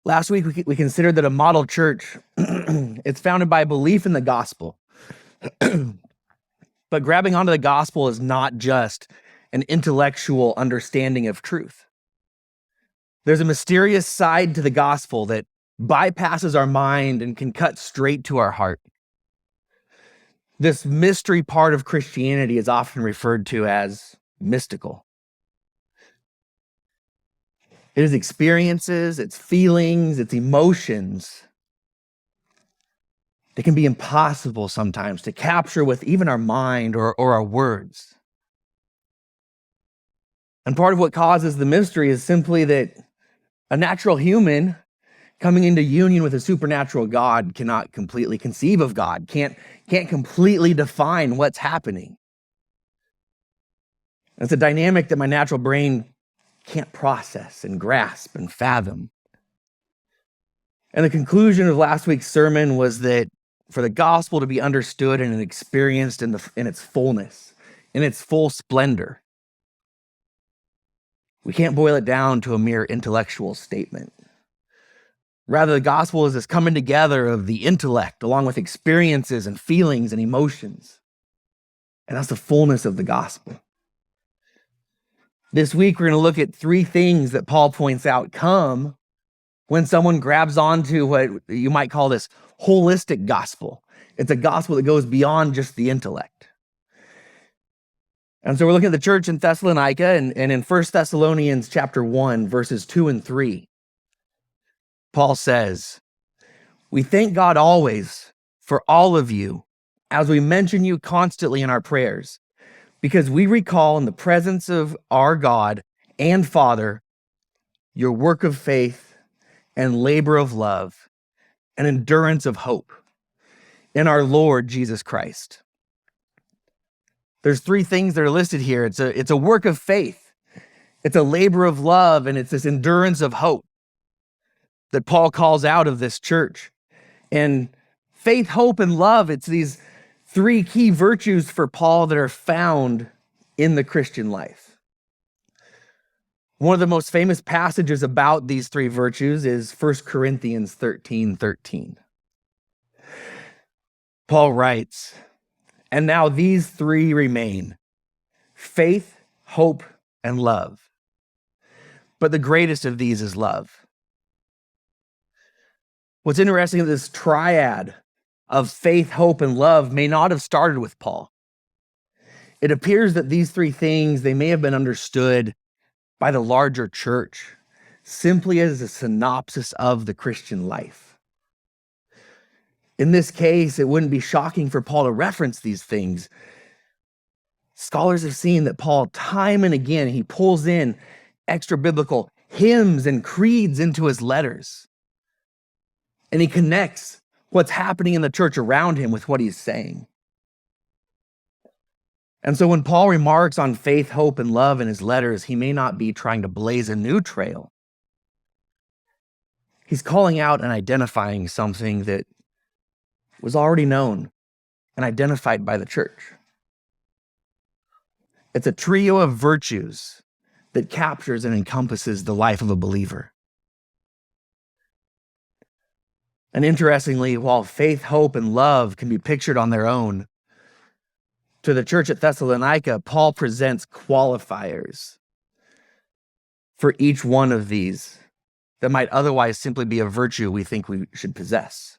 Last week, we considered that a model church, it's founded by belief in the gospel. But grabbing onto the gospel is not just an intellectual understanding of truth. There's a mysterious side to the gospel that bypasses our mind and can cut straight to our heart. This mystery part of Christianity is often referred to as mystical. It is experiences, it's feelings, it's emotions that can be impossible sometimes to capture with even our mind or our words. And part of what causes the mystery is simply that a natural human coming into union with a supernatural God cannot completely conceive of God, can't completely define what's happening. It's a dynamic that my natural brain can't process and grasp and fathom. And the conclusion of last week's sermon was that for the gospel to be understood and experienced in its fullness, in its full splendor, we can't boil it down to a mere intellectual statement. Rather, the gospel is this coming together of the intellect along with experiences and feelings and emotions. And that's the fullness of the gospel. This week, we're going to look at three things that Paul points out come when someone grabs onto what you might call this holistic gospel. It's a gospel that goes beyond just the intellect. And so we're looking at the church in Thessalonica and in 1 Thessalonians chapter 1, verses 2 and 3. Paul says, "We thank God always for all of you, as we mention you constantly in our prayers, because we recall in the presence of our God and Father your work of faith and labor of love and endurance of hope in our Lord Jesus Christ." There's three things that are listed here. It's a work of faith, it's a labor of love, and it's this endurance of hope that Paul calls out of this church. And faith, hope, and love, it's these three key virtues for Paul that are found in the Christian life. One of the most famous passages about these three virtues is 1 Corinthians 13:13. Paul writes, "And now these three remain: faith, hope, and love. But the greatest of these is love." What's interesting is this triad of faith, hope, and love may not have started with Paul. It appears that these three things, they may have been understood by the larger church simply as a synopsis of the Christian life. In this case, it wouldn't be shocking for Paul to reference these things. Scholars have seen that Paul, time and again, he pulls in extra biblical hymns and creeds into his letters. And he connects what's happening in the church around him with what he's saying. And so when Paul remarks on faith, hope, and love in his letters, he may not be trying to blaze a new trail. He's calling out and identifying something that was already known and identified by the church. It's a trio of virtues that captures and encompasses the life of a believer. And interestingly, while faith, hope, and love can be pictured on their own, to the church at Thessalonica, Paul presents qualifiers for each one of these that might otherwise simply be a virtue we think we should possess.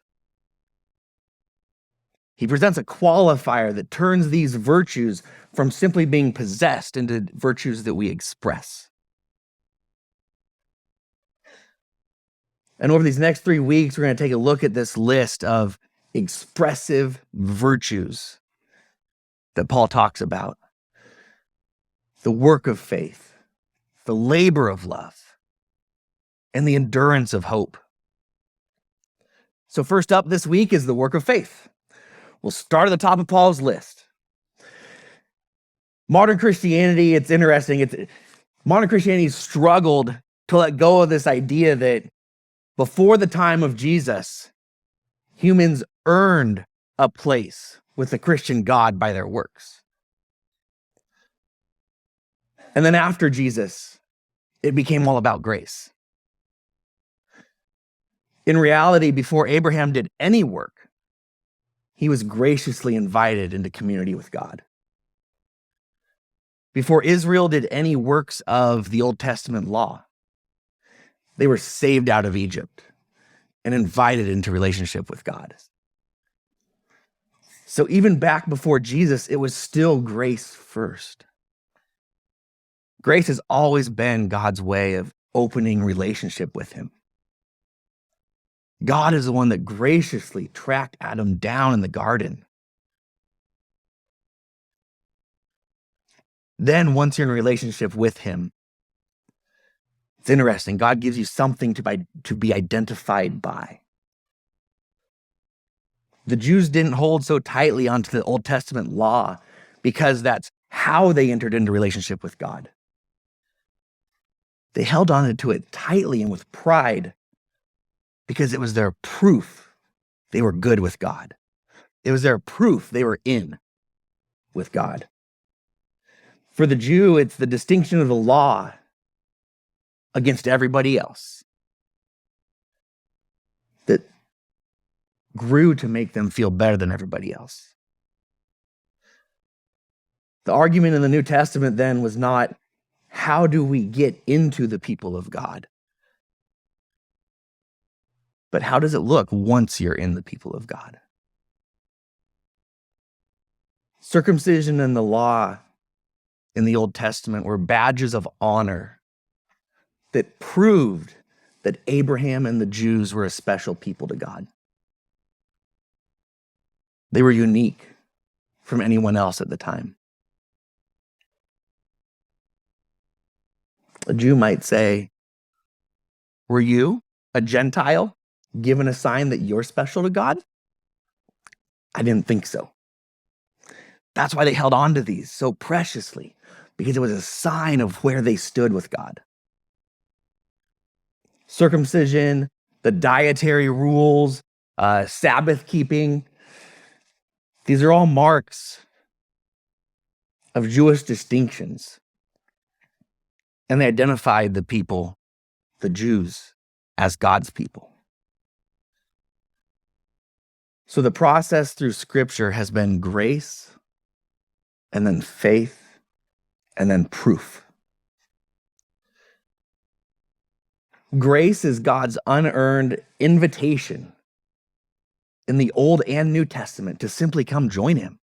He presents a qualifier that turns these virtues from simply being possessed into virtues that we express. And over these next 3 weeks, we're going to take a look at this list of expressive virtues that Paul talks about: the work of faith, the labor of love, and the endurance of hope. So first up this week is the work of faith. We'll start at the top of Paul's list. Modern Christianity, it's interesting. Modern Christianity struggled to let go of this idea that before the time of Jesus, humans earned a place with the Christian God by their works. And then after Jesus, it became all about grace. In reality, before Abraham did any work, he was graciously invited into community with God. Before Israel did any works of the Old Testament law, they were saved out of Egypt and invited into relationship with God. So even back before Jesus, it was still grace first. Grace has always been God's way of opening relationship with him. God is the one that graciously tracked Adam down in the garden. Then once you're in a relationship with him, it's interesting. God gives you something to be identified by. The Jews didn't hold so tightly onto the Old Testament law because that's how they entered into relationship with God. They held on to it tightly and with pride because it was their proof they were good with God. It was their proof they were in with God. For the Jew, it's the distinction of the law against everybody else that grew to make them feel better than everybody else. The argument in the New Testament then was not, how do we get into the people of God? But how does it look once you're in the people of God? Circumcision and the law in the Old Testament were badges of honor that proved that Abraham and the Jews were a special people to God. They were unique from anyone else at the time. A Jew might say, were you, a Gentile, given a sign that you're special to God? I didn't think so. That's why they held on to these so preciously, because it was a sign of where they stood with God. Circumcision, the dietary rules, Sabbath keeping, these are all marks of Jewish distinctions. And they identified the people, the Jews, as God's people. So the process through Scripture has been grace, and then faith, and then proof. Grace is God's unearned invitation in the Old and New Testament to simply come join him.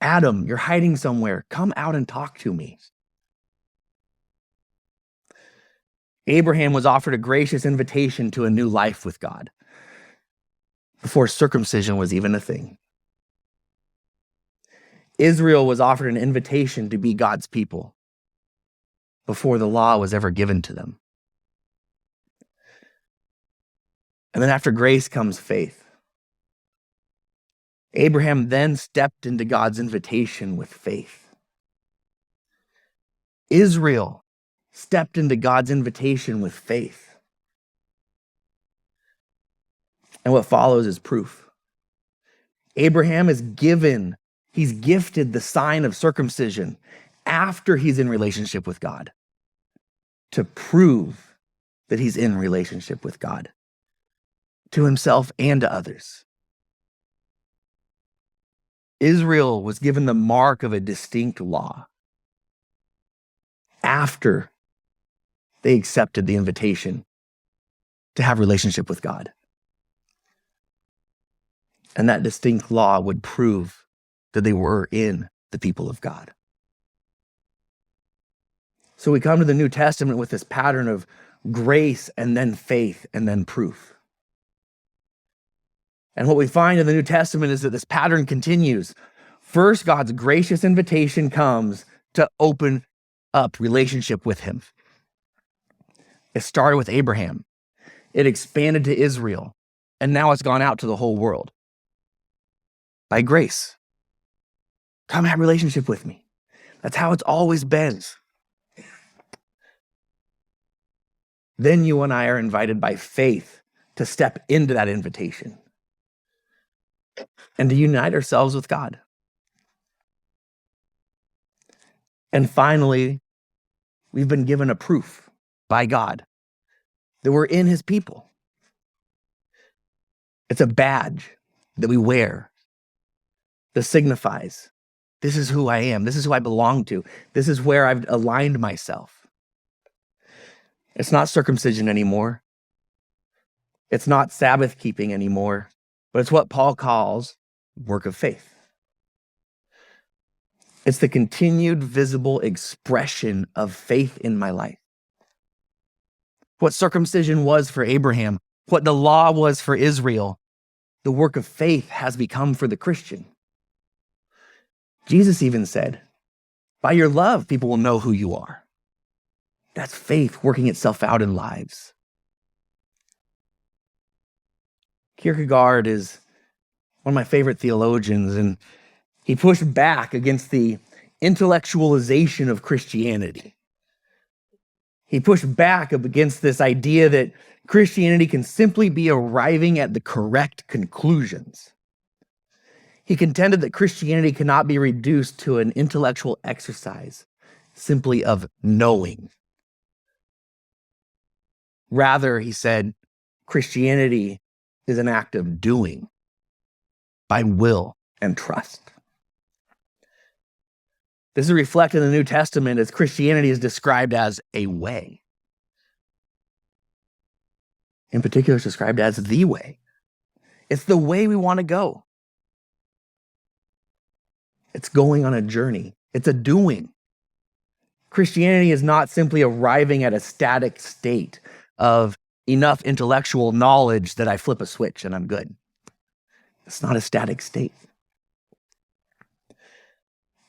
Adam, you're hiding somewhere. Come out and talk to me. Abraham was offered a gracious invitation to a new life with God before circumcision was even a thing. Israel was offered an invitation to be God's people before the law was ever given to them. And then after grace comes faith. Abraham then stepped into God's invitation with faith. Israel stepped into God's invitation with faith. And what follows is proof. Abraham is he's gifted the sign of circumcision after he's in relationship with God to prove that he's in relationship with God, to himself and to others. Israel was given the mark of a distinct law after they accepted the invitation to have relationship with God. And that distinct law would prove that they were in the people of God. So we come to the New Testament with this pattern of grace and then faith and then proof. And what we find in the New Testament is that this pattern continues. First, God's gracious invitation comes to open up relationship with him. It started with Abraham. It expanded to Israel. And now it's gone out to the whole world. By grace. Come have a relationship with me. That's how it's always been. Then you and I are invited by faith to step into that invitation and to unite ourselves with God. And finally, we've been given a proof by God that we're in his people. It's a badge that we wear that signifies, this is who I am. This is who I belong to. This is where I've aligned myself. It's not circumcision anymore. It's not Sabbath keeping anymore, but it's what Paul calls work of faith. It's the continued visible expression of faith in my life. What circumcision was for Abraham, what the law was for Israel, the work of faith has become for the Christian. Jesus even said, by your love, people will know who you are. That's faith working itself out in lives. Kierkegaard is one of my favorite theologians, and he pushed back against the intellectualization of Christianity. He pushed back against this idea that Christianity can simply be arriving at the correct conclusions. He contended that Christianity cannot be reduced to an intellectual exercise simply of knowing. Rather, he said, Christianity is an act of doing by will and trust. This is reflected in the New Testament as Christianity is described as a way. In particular, it's described as the way. It's the way we want to go. It's going on a journey. It's a doing. Christianity is not simply arriving at a static state of enough intellectual knowledge that I flip a switch and I'm good. It's not a static state.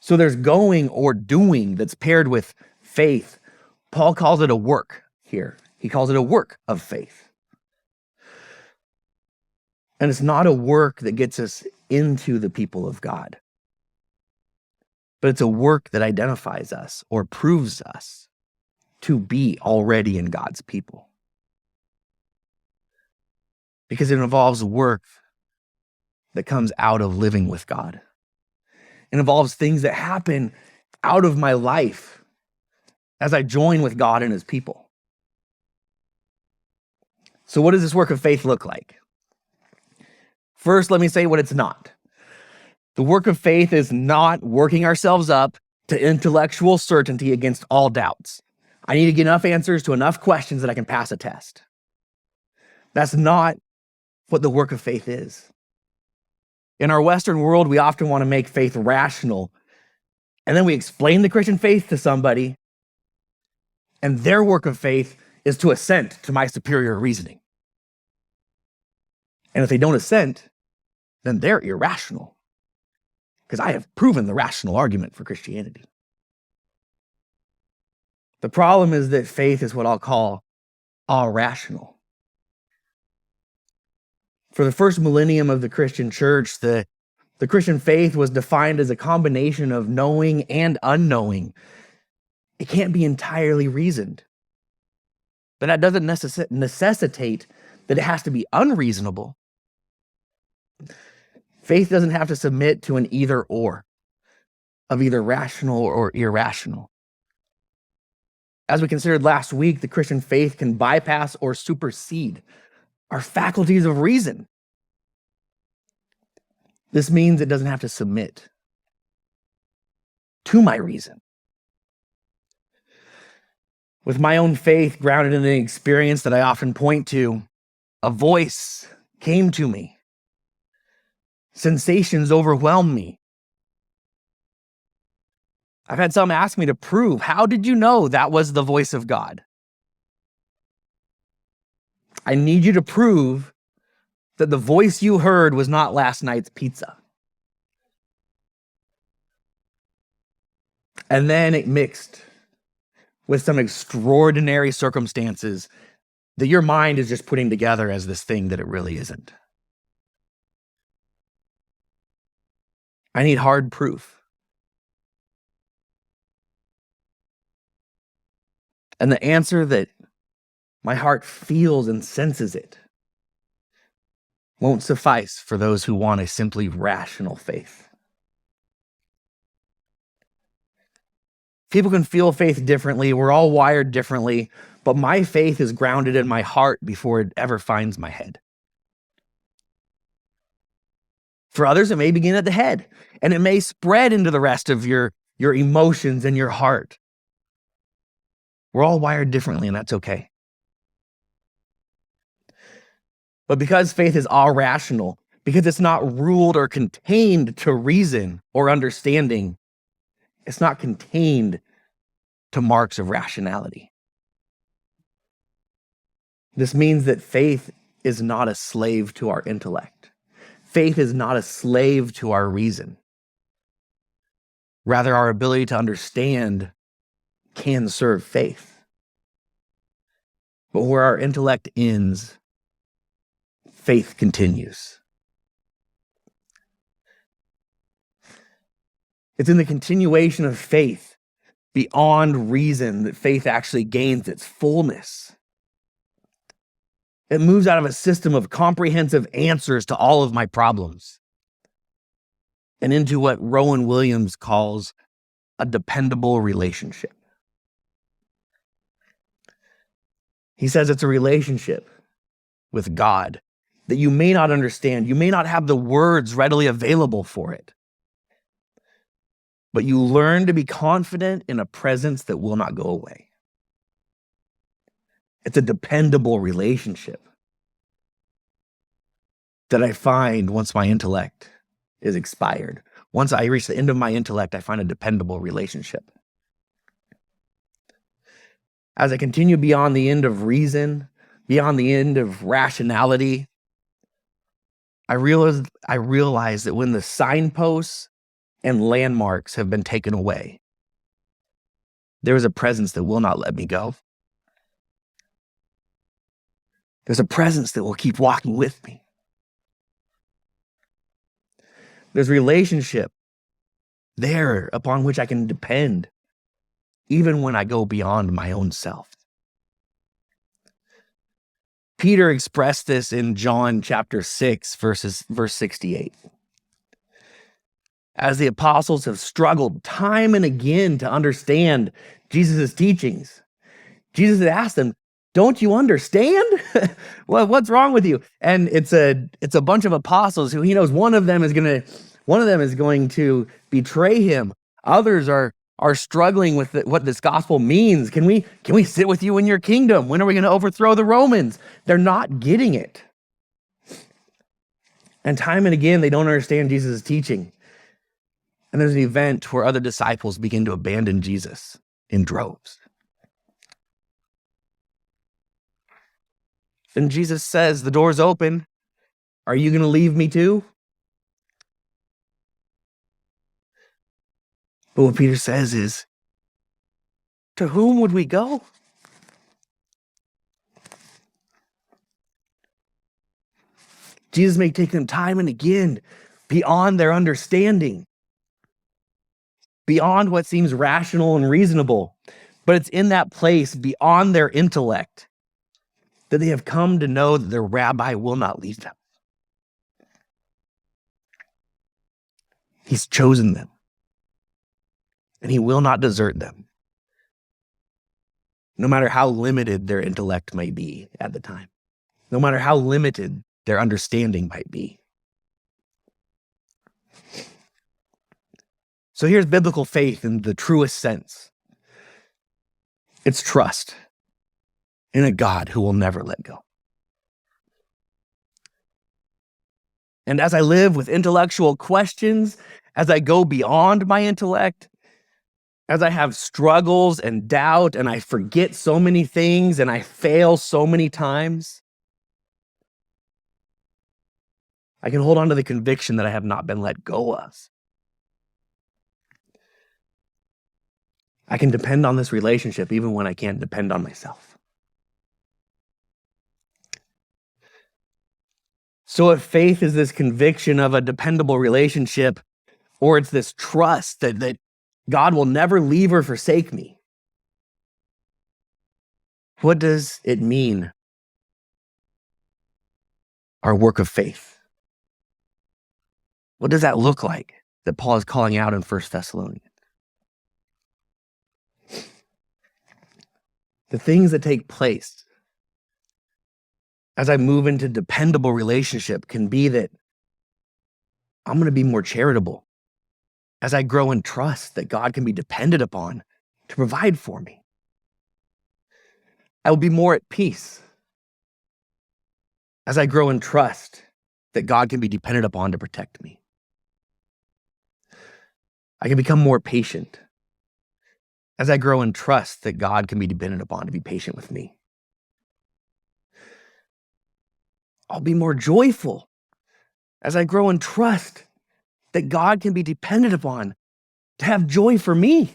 So there's going or doing that's paired with faith. Paul calls it a work here. He calls it a work of faith. And it's not a work that gets us into the people of God, but it's a work that identifies us or proves us to be already in God's people. Because it involves work that comes out of living with God. It involves things that happen out of my life as I join with God and his people. So what does this work of faith look like? First, let me say what it's not. The work of faith is not working ourselves up to intellectual certainty against all doubts. I need to get enough answers to enough questions that I can pass a test. That's not what the work of faith is. In our Western world, we often want to make faith rational, and then we explain the Christian faith to somebody, and their work of faith is to assent to my superior reasoning. And if they don't assent, then they're irrational, because I have proven the rational argument for Christianity. The problem is that faith is what I'll call irrational. For the first millennium of the Christian church, the Christian faith was defined as a combination of knowing and unknowing. It can't be entirely reasoned. But that doesn't necessitate that it has to be unreasonable. Faith doesn't have to submit to an either or of either rational or irrational. As we considered last week, the Christian faith can bypass or supersede our faculties of reason. This means it doesn't have to submit to my reason. With my own faith grounded in an experience that I often point to, a voice came to me. Sensations overwhelmed me. I've had some ask me to prove, how did you know that was the voice of God? I need you to prove that the voice you heard was not last night's pizza. And then it mixed with some extraordinary circumstances that your mind is just putting together as this thing that it really isn't. I need hard proof. And the answer that my heart feels and senses it won't suffice for those who want a simply rational faith. People can feel faith differently. We're all wired differently. but my faith is grounded in my heart before it ever finds my head. For others, it may begin at the head, and it may spread into the rest of your emotions and your heart. We're all wired differently, and that's okay. But because faith is all rational, because it's not ruled or contained to reason or understanding, it's not contained to marks of rationality. This means that faith is not a slave to our intellect. Faith is not a slave to our reason. Rather, our ability to understand can serve faith. But where our intellect ends, faith continues. It's in the continuation of faith beyond reason that faith actually gains its fullness. It moves out of a system of comprehensive answers to all of my problems and into what Rowan Williams calls a dependable relationship. He says it's a relationship with God that you may not understand. You may not have the words readily available for it, but you learn to be confident in a presence that will not go away. It's a dependable relationship that I find once my intellect is expired. Once I reach the end of my intellect, I find a dependable relationship. As I continue beyond the end of reason, beyond the end of rationality, I realize that when the signposts and landmarks have been taken away, there is a presence that will not let me go. There's a presence that will keep walking with me. There's relationship there upon which I can depend, even when I go beyond my own self. Peter expressed this in John chapter 6, verse 68. As the apostles have struggled time and again to understand Jesus' teachings, Jesus had asked them, "Don't you understand? Well, what's wrong with you?" And it's a bunch of apostles who he knows one of them is going to betray him. Others are struggling with what this gospel means. Can we sit with you in your kingdom? When are we going to overthrow the Romans? They're not getting it. And time and again, they don't understand Jesus' teaching. And there's an event where other disciples begin to abandon Jesus in droves. Then Jesus says, "The door's open. Are you going to leave me too?" But what Peter says is, "To whom would we go?" Jesus may take them time and again beyond their understanding, beyond what seems rational and reasonable, but it's in that place beyond their intellect that they have come to know that their rabbi will not leave them. He's chosen them, and he will not desert them, no matter how limited their intellect may be at the time, no matter how limited their understanding might be. So here's biblical faith in the truest sense. It's trust in a God who will never let go. And as I live with intellectual questions, as I go beyond my intellect, as I have struggles and doubt, and I forget so many things, and I fail so many times, I can hold on to the conviction that I have not been let go of. I can depend on this relationship even when I can't depend on myself. So if faith is this conviction of a dependable relationship, or it's this trust that God will never leave or forsake me, what does it mean? Our work of faith. What does that look like that Paul is calling out in 1 Thessalonians? The things that take place as I move into dependable relationship can be that I'm going to be more charitable as I grow in trust that God can be depended upon to provide for me. I will be more at peace as I grow in trust that God can be depended upon to protect me. I can become more patient as I grow in trust that God can be depended upon to be patient with me. I'll be more joyful as I grow in trust that God can be depended upon to have joy for me.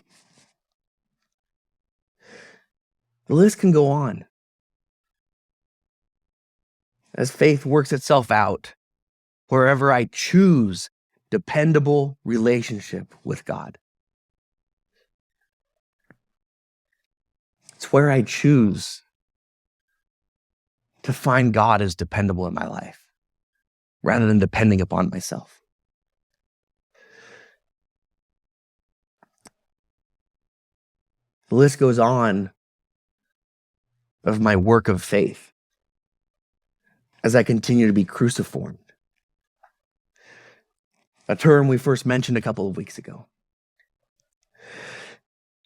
The list can go on. As faith works itself out, wherever I choose dependable relationship with God. It's where I choose to find God as dependable in my life rather than depending upon myself. The list goes on of my work of faith as I continue to be cruciformed. A term we first mentioned a couple of weeks ago.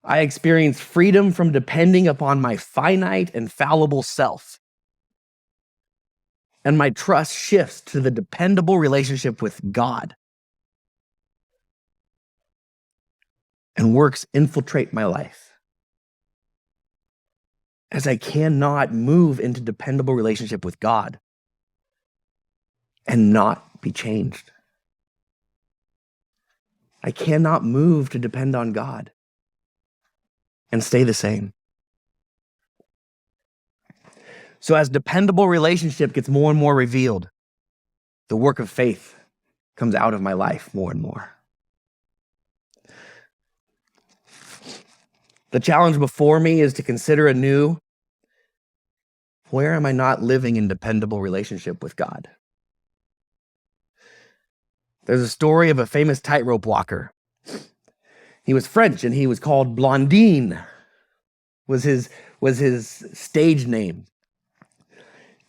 I experience freedom from depending upon my finite and fallible self. And my trust shifts to the dependable relationship with God. And works infiltrate my life. As I cannot move into dependable relationship with God and not be changed. I cannot move to depend on God and stay the same. So as dependable relationship gets more and more revealed, the work of faith comes out of my life more and more. The challenge before me is to consider anew, where am I not living in dependable relationship with God? There's a story of a famous tightrope walker. He was French and he was called Blondin, was his stage name.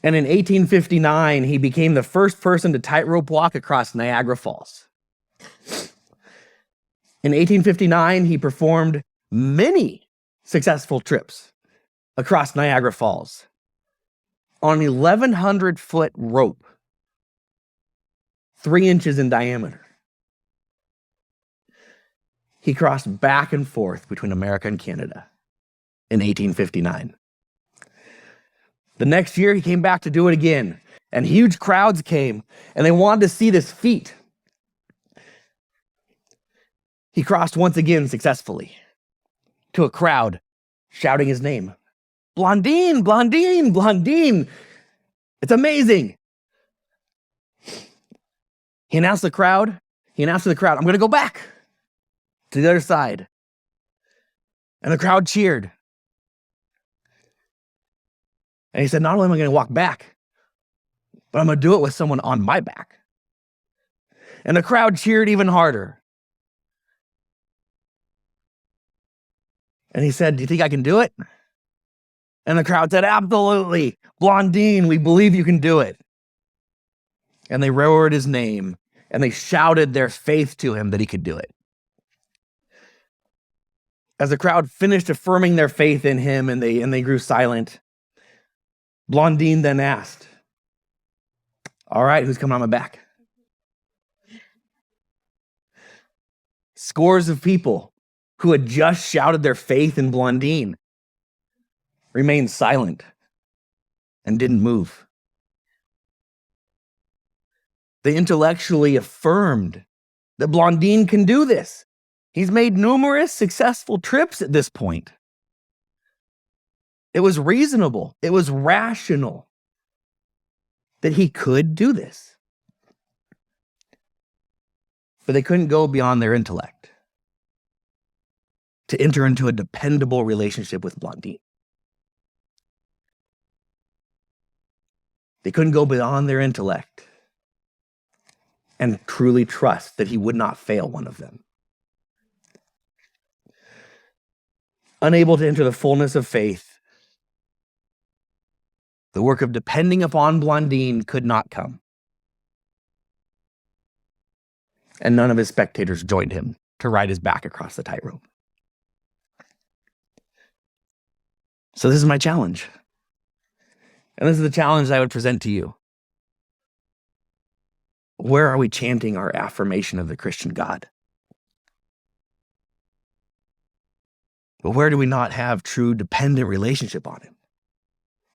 And in 1859, he became the first person to tightrope walk across Niagara Falls. In 1859, he performed many successful trips across Niagara Falls on an 1,100-foot rope, 3 inches in diameter. He crossed back and forth between America and Canada in 1859. The next year, he came back to do it again, and huge crowds came, and they wanted to see this feat. He crossed once again successfully to a crowd shouting his name. Blondin, Blondin, Blondin. It's amazing. He announced to the crowd, I'm going to go back to the other side. And the crowd cheered. And he said, not only am I going to walk back, but I'm going to do it with someone on my back. And the crowd cheered even harder. And he said, do you think I can do it? And the crowd said, absolutely. Blondin, we believe you can do it. And they roared his name and they shouted their faith to him that he could do it. As the crowd finished affirming their faith in him and they grew silent, Blondin then asked, all right, who's coming on my back? Scores of people who had just shouted their faith in Blondin remained silent and didn't move. They intellectually affirmed that Blondin can do this. He's made numerous successful trips at this point. It was reasonable. It was rational that he could do this. But they couldn't go beyond their intellect to enter into a dependable relationship with Blondin. They couldn't go beyond their intellect and truly trust that he would not fail one of them. Unable to enter the fullness of faith The work of depending upon Blondine could not come. And none of his spectators joined him to ride his back across the tightrope. So this is my challenge. And this is the challenge I would present to you. Where are we chanting our affirmation of the Christian God? But where do we not have true dependent relationship on him?